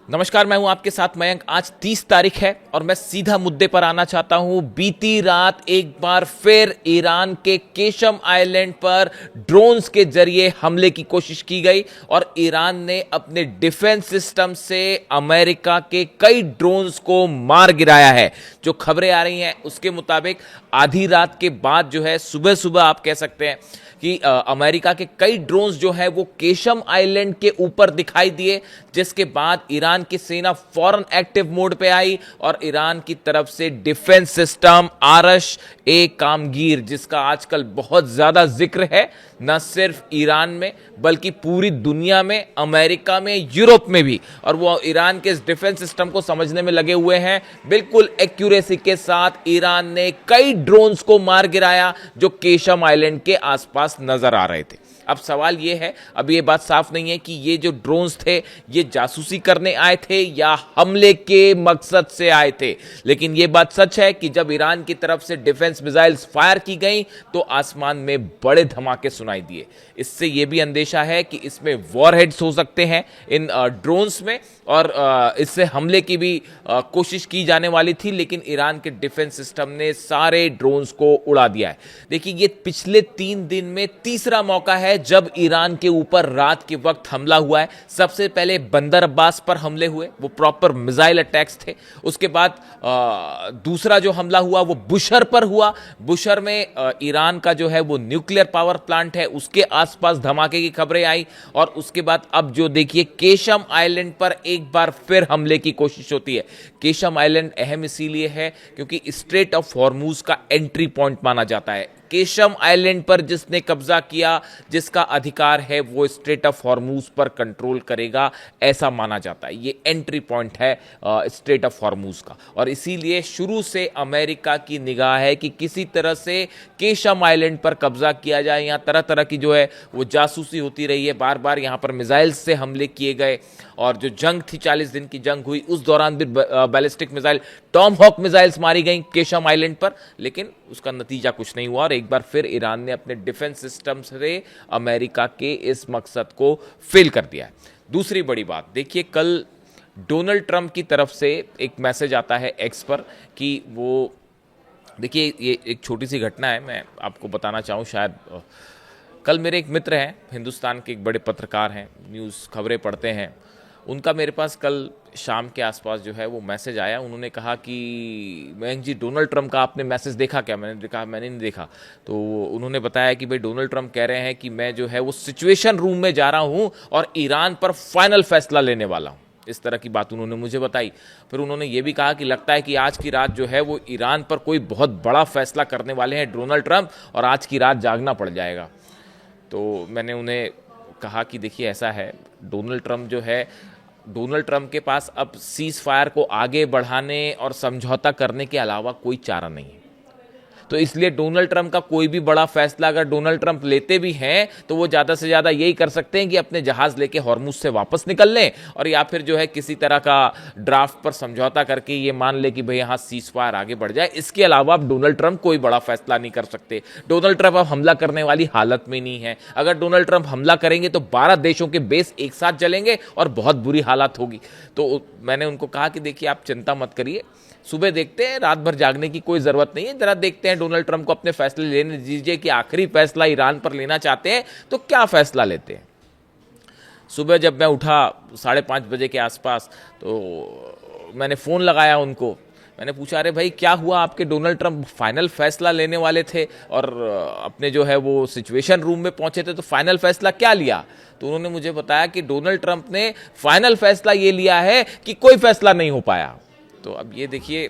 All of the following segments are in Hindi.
नमस्कार, मैं हूं आपके साथ मयंक। आज 30 तारीख है और मैं सीधा मुद्दे पर आना चाहता हूं। बीती रात एक बार फिर ईरान के केशम आइलैंड पर ड्रोन्स के जरिए हमले की कोशिश की गई और ईरान ने अपने डिफेंस सिस्टम से अमेरिका के कई ड्रोन्स को मार गिराया है। जो खबरें आ रही हैं उसके मुताबिक आधी रात के बाद जो है सुबह सुबह आप कह सकते हैं कि अमेरिका के कई ड्रोन्स जो है वो केशम आइलैंड के ऊपर दिखाई दिए, जिसके बाद ईरान की सेना फौरन एक्टिव मोड पे आई और ईरान की तरफ से डिफेंस सिस्टम आरश ए कामगीर, जिसका आजकल बहुत ज्यादा जिक्र है न सिर्फ ईरान में बल्कि पूरी दुनिया में, अमेरिका में, यूरोप में भी, और वो ईरान के इस डिफेंस सिस्टम को समझने में लगे हुए हैं। बिल्कुल एक्यूरेसी के साथ ईरान ने कई ड्रोन्स को मार गिराया जो केशम आइलैंड के आसपास नजर आ रहे थे। अब सवाल यह है, अब ये बात साफ नहीं है कि ये जो ड्रोन्स थे ये जासूसी करने आए थे या हमले के मकसद से आए थे, लेकिन ये बात सच है कि जब ईरान की तरफ से डिफेंस मिसाइल्स फायर की गई तो आसमान में बड़े धमाके सुनाई दिए। इससे यह भी अंदेशा है कि इसमें वॉरहेड्स हो सकते हैं इन ड्रोन्स में और इससे हमले की भी कोशिश की जाने वाली थी, लेकिन ईरान के डिफेंस सिस्टम ने सारे ड्रोन्स को उड़ा दिया है। देखिए, ये पिछले 3 दिन में तीसरा मौका है जब ईरान के ऊपर रात के वक्त हमला हुआ है। सबसे पहले बंदर अब्बास पर हमले हुए, वो प्रॉपर मिसाइल अटैक्स थे। उसके बाद दूसरा जो हमला हुआ वो बुशर पर हुआ। बुशर में ईरान का जो है वो न्यूक्लियर पावर प्लांट है, उसके आसपास धमाके की खबरें आई। और उसके बाद अब जो देखिए केशम आइलैंड पर एक बार फिर हमले की कोशिश होती है। केशम आइलैंड अहम इसीलिए है क्योंकि स्ट्रेट ऑफ हॉर्मूज का एंट्री पॉइंट माना जाता है। केशम आइलैंड पर जिसने कब्जा किया, जिसका अधिकार है, वो स्ट्रेट ऑफ हॉर्मूज पर कंट्रोल करेगा, ऐसा माना जाता है। ये एंट्री पॉइंट है स्ट्रेट ऑफ हॉर्मूज का, और इसीलिए शुरू से अमेरिका की निगाह है कि किसी तरह से केशम आइलैंड पर कब्जा किया जाए। यहाँ तरह तरह की जो है वो जासूसी होती रही है, बार बार यहाँ पर मिसाइल्स से हमले किए गए। और जो जंग थी, 40 दिन की जंग हुई, उस दौरान भी ballistic missile, Tomahawk missiles मारी गई केशम आइलैंड पर, लेकिन उसका नतीजा कुछ नहीं हुआ और एक बार फिर ईरान ने अपने डिफेंस सिस्टम से अमेरिका के इस मकसद को फेल कर दिया है। दूसरी बड़ी बात देखिए, कल डोनाल्ड ट्रंप की तरफ से एक मैसेज आता है एक्स पर कि वो, देखिए ये एक छोटी सी घटना है, मैं आपको बताना चाहूँ शायद। कल मेरे एक मित्र हैं, हिंदुस्तान के एक बड़े पत्रकार हैं, न्यूज़ खबरें पढ़ते हैं, उनका मेरे पास कल शाम के आसपास जो है वो मैसेज आया। उन्होंने कहा कि मयंक जी, डोनाल्ड ट्रंप का आपने मैसेज देखा क्या? मैंने कहा मैंने नहीं देखा। तो उन्होंने बताया कि भाई डोनाल्ड ट्रंप कह रहे हैं कि मैं जो है वो सिचुएशन रूम में जा रहा हूं और ईरान पर फाइनल फैसला लेने वाला हूं। इस तरह की बात उन्होंने मुझे बताई। फिर उन्होंने ये भी कहा कि लगता है कि आज की रात जो है वो ईरान पर कोई बहुत बड़ा फैसला करने वाले हैं डोनाल्ड ट्रंप और आज की रात जागना पड़ जाएगा। तो मैंने उन्हें कहा कि देखिए ऐसा है, डोनाल्ड ट्रंप के पास अब सीज फायर को आगे बढ़ाने और समझौता करने के अलावा कोई चारा नहीं है। तो इसलिए डोनाल्ड ट्रंप का कोई भी बड़ा फैसला अगर डोनाल्ड ट्रंप लेते भी हैं तो वो ज़्यादा से ज़्यादा यही कर सकते हैं कि अपने जहाज़ लेके हॉर्मुज से वापस निकल लें, और या फिर जो है किसी तरह का ड्राफ्ट पर समझौता करके ये मान ले कि भाई यहाँ सीज फायर आगे बढ़ जाए। इसके अलावा अब डोनाल्ड ट्रंप कोई बड़ा फैसला नहीं कर सकते। डोनाल्ड ट्रंप अब हमला करने वाली हालत में नहीं है। अगर डोनाल्ड ट्रंप हमला करेंगे तो 12 देशों के बेस एक साथ जलेंगे और बहुत बुरी हालत होगी। तो मैंने उनको कहा कि देखिए आप चिंता मत करिए, सुबह देखते हैं, रात भर जागने की कोई जरूरत नहीं है। जरा देखते हैं डोनाल्ड ट्रंप को अपने फैसले लेने दीजिए कि आखिरी फैसला ईरान पर लेना चाहते हैं तो क्या फैसला लेते हैं। सुबह जब मैं उठा 5:30 बजे के आसपास, तो मैंने फ़ोन लगाया उनको। मैंने पूछा, अरे भाई क्या हुआ, आपके डोनाल्ड ट्रंप फाइनल फैसला लेने वाले थे और अपने जो है वो सिचुएशन रूम में पहुंचे थे, तो फाइनल फैसला क्या लिया? तो उन्होंने मुझे बताया कि डोनाल्ड ट्रंप ने फाइनल फैसला ये लिया है कि कोई फैसला नहीं हो पाया। तो अब ये देखिए,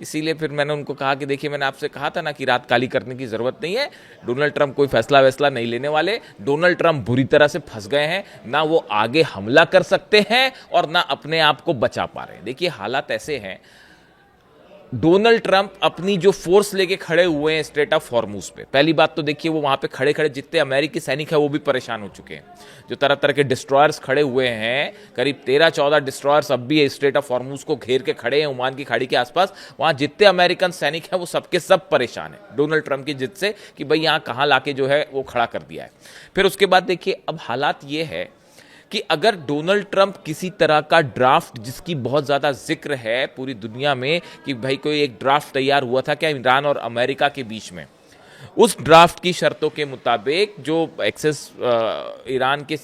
इसीलिए फिर मैंने उनको कहा कि देखिए मैंने आपसे कहा था ना कि रात काली करने की ज़रूरत नहीं है। डोनाल्ड ट्रंप कोई फैसला वैसला नहीं लेने वाले। डोनाल्ड ट्रंप बुरी तरह से फंस गए हैं, ना वो आगे हमला कर सकते हैं और ना अपने आप को बचा पा रहे हैं। देखिए हालात ऐसे हैं, डोनाल्ड ट्रंप अपनी जो फोर्स लेके खड़े हुए हैं स्ट्रेट ऑफ हॉर्मूज पे, पहली बात तो देखिए वो वहां पे खड़े खड़े जितने अमेरिकी सैनिक हैं वो भी परेशान हो चुके हैं। जो तरह तरह के डिस्ट्रॉयर्स खड़े हुए हैं, करीब 13-14 डिस्ट्रॉयर्स अब भी स्ट्रेट ऑफ हॉर्मूज को घेर के खड़े हैं ओमान की खाड़ी के आसपास। वहां जितने अमेरिकन सैनिक हैं वो सबके सब परेशान है डोनाल्ड ट्रंप की जिद से कि भाई यहाँ कहाँ लाके जो है वो खड़ा कर दिया है। फिर उसके बाद देखिए अब हालात ये है कि अगर डोनाल्ड ट्रंप किसी तरह का ड्राफ्ट, जिसकी बहुत ज़्यादा जिक्र है पूरी दुनिया में कि भाई कोई एक ड्राफ्ट तैयार हुआ था क्या ईरान और अमेरिका के बीच में, उस ड्राफ्ट की शर्तों के मुताबिक जो एक्सेस ईरान के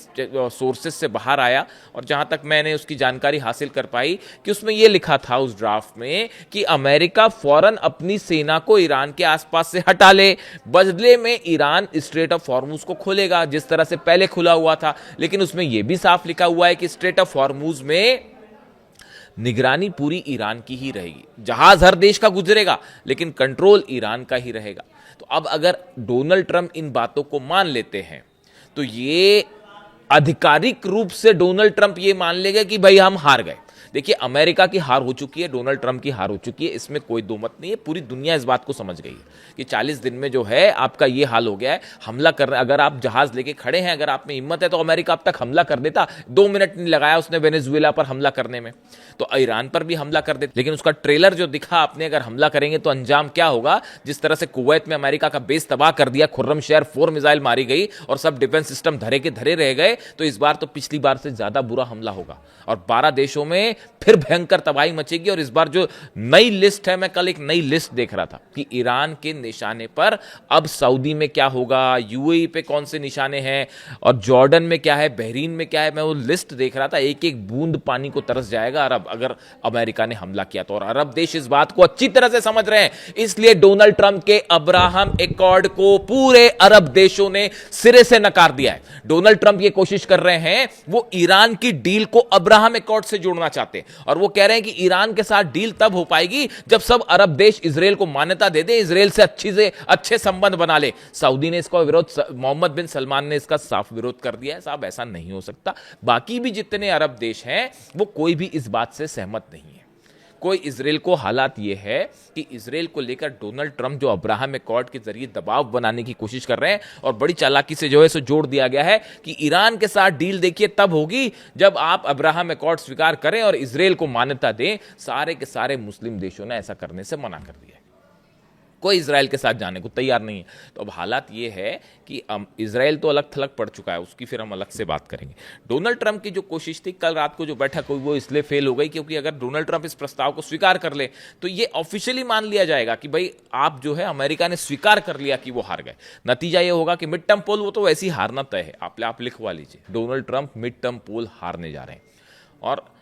सोर्सेस से बाहर आया और जहां तक मैंने उसकी जानकारी हासिल कर पाई कि उसमें यह लिखा था उस ड्राफ्ट में कि अमेरिका फौरन अपनी सेना को ईरान के आसपास से हटा ले, बदले में ईरान स्ट्रेट ऑफ हॉर्मुज को खोलेगा जिस तरह से पहले खुला हुआ था। लेकिन उसमें यह भी साफ लिखा हुआ है कि स्ट्रेट ऑफ हॉर्मुज में निगरानी पूरी ईरान की ही रहेगी, जहाज हर देश का गुजरेगा लेकिन कंट्रोल ईरान का ही रहेगा। तो अब अगर डोनाल्ड ट्रंप इन बातों को मान लेते हैं तो ये आधिकारिक रूप से डोनाल्ड ट्रंप ये मान लेगा कि भाई हम हार गए। देखिए, अमेरिका की हार हो चुकी है, डोनाल्ड ट्रंप की हार हो चुकी है, इसमें कोई दो मत नहीं है। पूरी दुनिया इस बात को समझ गई है कि 40 दिन में जो है आपका ये हाल हो गया है। हमला कर रहे, अगर आप जहाज लेके खड़े हैं, अगर आप में हिम्मत है तो अमेरिका अब तक हमला कर देता। 2 मिनट नहीं लगाया उसने वेनेजुएला पर हमला करने में, तो ईरान पर भी हमला कर देता। लेकिन उसका ट्रेलर जो दिखा आपने, अगर हमला करेंगे तो अंजाम क्या होगा, जिस तरह से कुवैत में अमेरिका का बेस तबाह कर दिया, खुर्रम शहर 4 मिसाइल मारी गई और सब डिफेंस सिस्टम धरे के धरे रह गए, तो इस बार तो पिछली बार से ज्यादा बुरा हमला होगा और 12 देशों में फिर भयंकर तबाही मचेगी। और इस बार जो नई लिस्ट है, मैं कल एक नई लिस्ट देख रहा था कि ईरान के निशाने पर अब सऊदी में क्या होगा, यूएई पे कौन से निशाने हैं और जॉर्डन में क्या है, बहरीन में क्या है, मैं वो लिस्ट देख रहा था। एक एक बूंद पानी को तरस जाएगा अरब, अगर अमेरिका ने हमला किया तो। और अरब देश इस बात को अच्छी तरह से समझ रहे हैं, इसलिए डोनाल्ड ट्रंप के अब्राहम एकॉर्ड को पूरे अरब देशों ने सिरे से नकार दिया है। डोनाल्ड ट्रंप ये कोशिश कर रहे हैं, वो ईरान की डील को अब्राहम एकॉर्ड से जोड़ना चाहते हैं और वो कह रहे हैं कि ईरान के साथ डील तब हो पाएगी जब सब अरब देश इजराइल को मान्यता दे दे, इजराइल से अच्छे संबंध बना ले। सऊदी ने इसका विरोध, मोहम्मद बिन सलमान ने इसका साफ विरोध कर दिया है, साहब ऐसा नहीं हो सकता। बाकी भी जितने अरब देश हैं वो कोई भी इस बात से सहमत नहीं है। कोई इजराइल को, हालात ये है कि इजराइल को लेकर डोनाल्ड ट्रंप जो अब्राहम एकॉर्ड के जरिए दबाव बनाने की कोशिश कर रहे हैं और बड़ी चालाकी से जो है सो जोड़ दिया गया है कि ईरान के साथ डील देखिए तब होगी जब आप अब्राहम एकॉर्ड स्वीकार करें और इजराइल को मान्यता दें। सारे के सारे मुस्लिम देशों ने ऐसा करने से मना कर दिया है, कोई इजराइल के साथ जाने को तैयार नहीं है। तो अब हालात ये है कि इजराइल तो अलग थलग पड़ चुका है, उसकी फिर हम अलग से बात करेंगे। डोनाल्ड ट्रंप की जो कोशिश थी कल रात को जो बैठक हुई वो इसलिए फेल हो गई क्योंकि अगर डोनाल्ड ट्रंप इस प्रस्ताव को स्वीकार कर ले तो ये ऑफिशियली मान लिया जाएगा कि भाई आप जो है, अमेरिका ने स्वीकार कर लिया कि वो हार गए। नतीजा ये होगा कि मिड टर्म पोल वो तो वैसे ही हारना तय है, आप लिखवा लीजिए, डोनाल्ड ट्रंप मिड टर्म पोल हारने जा रहे हैं और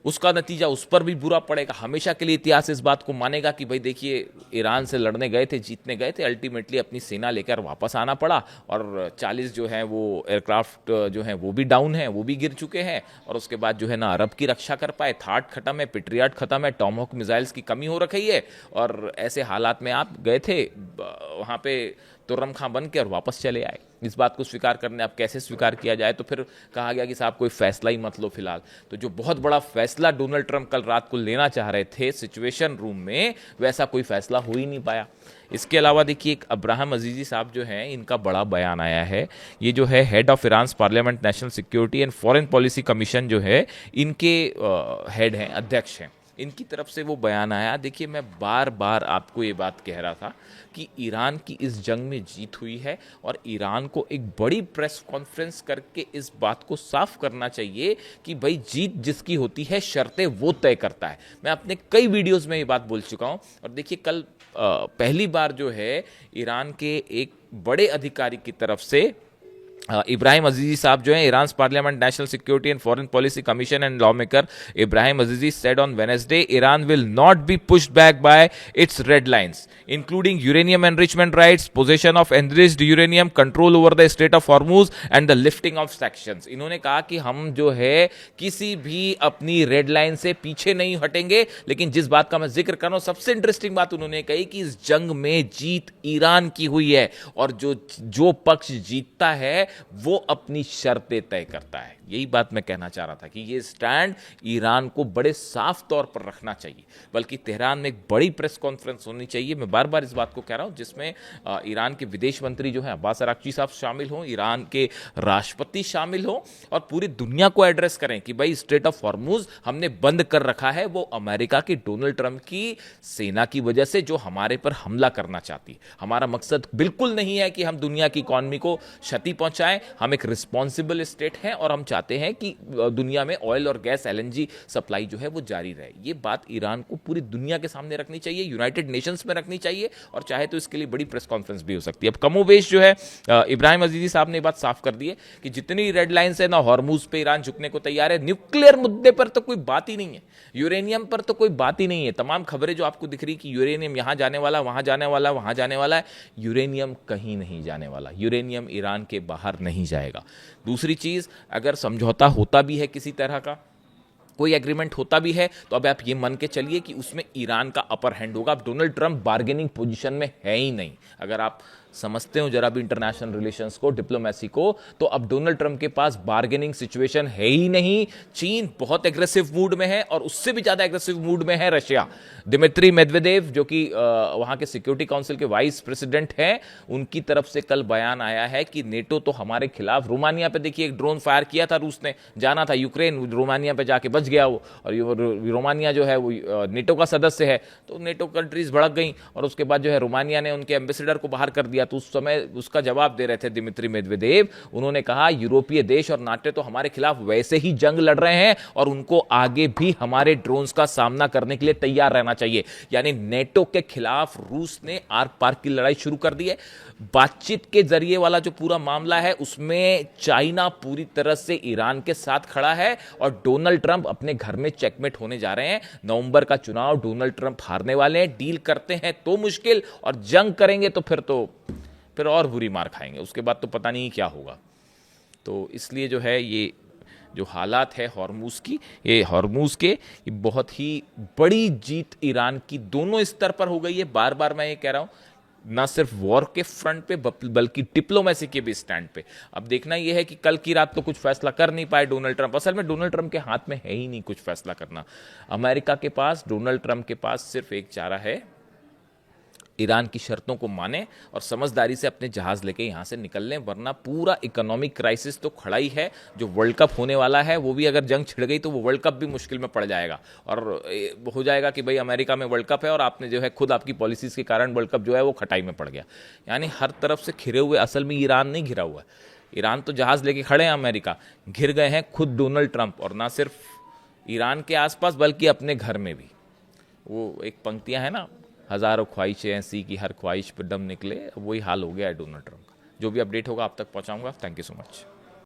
उसका नतीजा उस पर भी बुरा पड़ेगा। हमेशा के लिए इतिहास इस बात को मानेगा कि भाई देखिए, ईरान से लड़ने गए थे, जीतने गए थे, अल्टीमेटली अपनी सेना लेकर वापस आना पड़ा और 40 जो है वो एयरक्राफ्ट जो हैं वो भी डाउन हैं, वो भी गिर चुके हैं और उसके बाद जो है ना अरब की रक्षा कर पाए, थाट खत्म है, पेट्रियाट खत्म है, टॉमहॉक मिसाइल्स की कमी हो रखी है और ऐसे हालात में आप गए थे वहाँ पे तुर्रम खां बन के और वापस चले आए। इस बात को स्वीकार करने, अब कैसे स्वीकार किया जाए, तो फिर कहा गया कि साहब कोई फैसला ही मत लो फिलहाल। तो जो बहुत बड़ा फैसला डोनाल्ड ट्रंप कल रात को लेना चाह रहे थे सिचुएशन रूम में, वैसा कोई फैसला हो ही नहीं पाया। इसके अलावा देखिए, एक अब्राहम अजीजी साहब जो हैं, इनका बड़ा बयान आया है। ये जो है head of Iran parliament national security and foreign policy commission जो है, इनके हेड हैं, अध्यक्ष हैं, इनकी तरफ से वो बयान आया। देखिए, मैं बार बार आपको ये बात कह रहा था कि ईरान की इस जंग में जीत हुई है और ईरान को एक बड़ी प्रेस कॉन्फ्रेंस करके इस बात को साफ करना चाहिए कि भाई जीत जिसकी होती है शर्तें वो तय करता है। मैं अपने कई वीडियोस में ये बात बोल चुका हूँ और देखिए, कल पहली बार जो है ईरान के एक बड़े अधिकारी की तरफ से इब्राहिम अजीजी साहब जो हैं, Iran parliament national security and foreign policy commission and law maker Ibrahim अजीजी said on Wednesday Iran will not be pushed back by it's red lines including uranium enrichment rights, possession of enriched uranium, control over the straight of Hormuz and the lifting of sanctions. इन्होंने कहा कि हम जो है किसी भी अपनी रेड लाइन से पीछे नहीं हटेंगे। लेकिन जिस बात का मैं जिक्र कर रहा हूं, सबसे इंटरेस्टिंग बात उन्होंने कही कि इस जंग में जीत ईरान की हुई है और जो पक्ष जीतता है वो अपनी शर्तें तय करता है। यही बात मैं कहना चाह रहा था कि ये स्टैंड ईरान को बड़े साफ तौर पर रखना चाहिए, बल्कि तेहरान में एक बड़ी प्रेस कॉन्फ्रेंस होनी चाहिए। मैं बार बार इस बात को कह रहा हूं जिसमें ईरान के विदेश मंत्री जो हैं अब्बास अराक्ची साहब शामिल हों, ईरान के राष्ट्रपति शामिल हों और पूरी दुनिया को एड्रेस करें कि भाई स्ट्रेट ऑफ हॉर्मुज हमने बंद कर रखा है, वो अमेरिका की डोनाल्ड ट्रंप की सेना की वजह से जो हमारे पर हमला करना चाहती है। हमारा मकसद बिल्कुल नहीं है कि हम दुनिया की इकॉनमी को क्षति पहुंचाएं, हम एक रिस्पॉन्सिबल स्टेट हैं और हम चाहते हैं कि दुनिया में ऑयल और गैस एलएनजी सप्लाई जो है वो जारी रहे। ये बात ईरान को पूरी दुनिया के सामने रखनी चाहिए, यूनाइटेड नेशंस में रखनी चाहिए, और चाहे तो इसके लिए बड़ी प्रेस कॉन्फ्रेंस भी हो सकती है। अब कमोबेश जो है इब्राहिम अजीजी साहब ने बात साफ कर दी है कि जितनी रेड लाइन्स है ना, हॉर्मूज पे ईरान झुकने को तैयार है, न्यूक्लियर मुद्दे पर तो कोई बात ही नहीं है, यूरेनियम पर तो कोई बात ही नहीं है। तमाम खबरें जो आपको दिख रही कि यूरेनियम यहां जाने वाला, वहां जाने वाला, वहां जाने वाला है, यूरेनियम कहीं नहीं जाने वाला, यूरेनियम ईरान के बाहर नहीं जाएगा। दूसरी चीज, अगर समझौता होता भी है, किसी तरह का कोई एग्रीमेंट होता भी है, तो अब आप ये मान के चलिए कि उसमें ईरान का अपर हैंड होगा। अब डोनाल्ड ट्रंप बार्गेनिंग पोजीशन में है ही नहीं। अगर आप समझते हो जरा भी इंटरनेशनल रिलेशंस को, डिप्लोमेसी को, तो अब डोनाल्ड ट्रंप के पास बार्गेनिंग सिचुएशन है ही नहीं। चीन बहुत एग्रेसिव मूड में है, और उससे भी ज्यादा एग्रेसिव मूड में है रशिया। दिमित्री मेदवेदेव, जो कि वहां के सिक्योरिटी काउंसिल के वाइस प्रेसिडेंट हैं, उनकी तरफ से कल बयान आया है कि नेटो तो हमारे खिलाफ, रोमानिया पे देखिए एक ड्रोन फायर किया था रूस ने, जाना था यूक्रेन, रोमानिया पे जाके बच गया वो, और रोमानिया जो है वो नेटो का सदस्य है, तो नेटो कंट्रीज भड़क गई, और उसके बाद जो है रोमानिया ने उनके एम्बेसडर को बाहर कर दिया। तो उस समय उसका जवाब दे रहे थे दिमित्री मेदवेदेव, उन्होंने कहा यूरोपीय देश और नाटो तो हमारे खिलाफ वैसे ही जंग लड़ रहे हैं, और उनको आगे भी हमारे ड्रोन्स का सामना करने के लिए तैयार रहना चाहिए। यानी नेटो के खिलाफ रूस ने आर पार की लड़ाई शुरू कर दी है। बातचीत के जरिए वाला जो पूरा मामला है, उसमें चाइना पूरी तरह से ईरान के साथ खड़ा है, और डोनाल्ड ट्रंप अपने घर में चेकमेट होने जा रहे हैं। नवंबर का चुनाव डोनाल्ड ट्रंप हारने वाले हैं। डील करते हैं तो मुश्किल, और जंग करेंगे तो फिर और बुरी मार खाएंगे। उसके बाद तो पता नहीं क्या होगा। तो इसलिए जो है ये जो हालात है हॉर्मूज की, ये हॉर्मूज के ये बहुत ही बड़ी जीत ईरान की दोनों स्तर पर हो गई है। बार बार मैं ये कह रहा हूं, ना सिर्फ वॉर के फ्रंट पे बल्कि डिप्लोमेसी के भी स्टैंड पे। अब देखना यह है कि कल की रात तो कुछ फैसला कर नहीं पाए डोनाल्ड ट्रंप। असल में डोनाल्ड ट्रंप के हाथ में है ही नहीं कुछ फैसला करना। अमेरिका के पास, डोनाल्ड ट्रंप के पास सिर्फ एक चारा है, ईरान की शर्तों को माने और समझदारी से अपने जहाज लेके यहां से निकल लें, वरना पूरा इकोनॉमिक क्राइसिस तो खड़ा ही है। जो वर्ल्ड कप होने वाला है, वो भी अगर जंग छिड़ गई तो वो वर्ल्ड कप भी मुश्किल में पड़ जाएगा, और हो जाएगा कि भाई अमेरिका में वर्ल्ड कप है और आपने जो है खुद आपकी पॉलिसीज के कारण वर्ल्ड कप जो है वो खटाई में पड़ गया। यानी हर तरफ से घिरे हुए, असल में ईरान नहीं घिरा हुआ है, ईरान तो जहाज लेके खड़े हैं, अमेरिका घिर गए हैं खुद डोनाल्ड ट्रंप। और ना सिर्फ ईरान के आसपास बल्कि अपने घर में भी। वो एक पंक्तियां है ना, हजारों ख्वाहिशें ऐसी कि हर ख्वाहिश पर दम निकले, वही हाल हो गया है डोनाल्ड ट्रंप का। जो भी अपडेट होगा आप तक पहुंचाऊंगा। Thank you so much.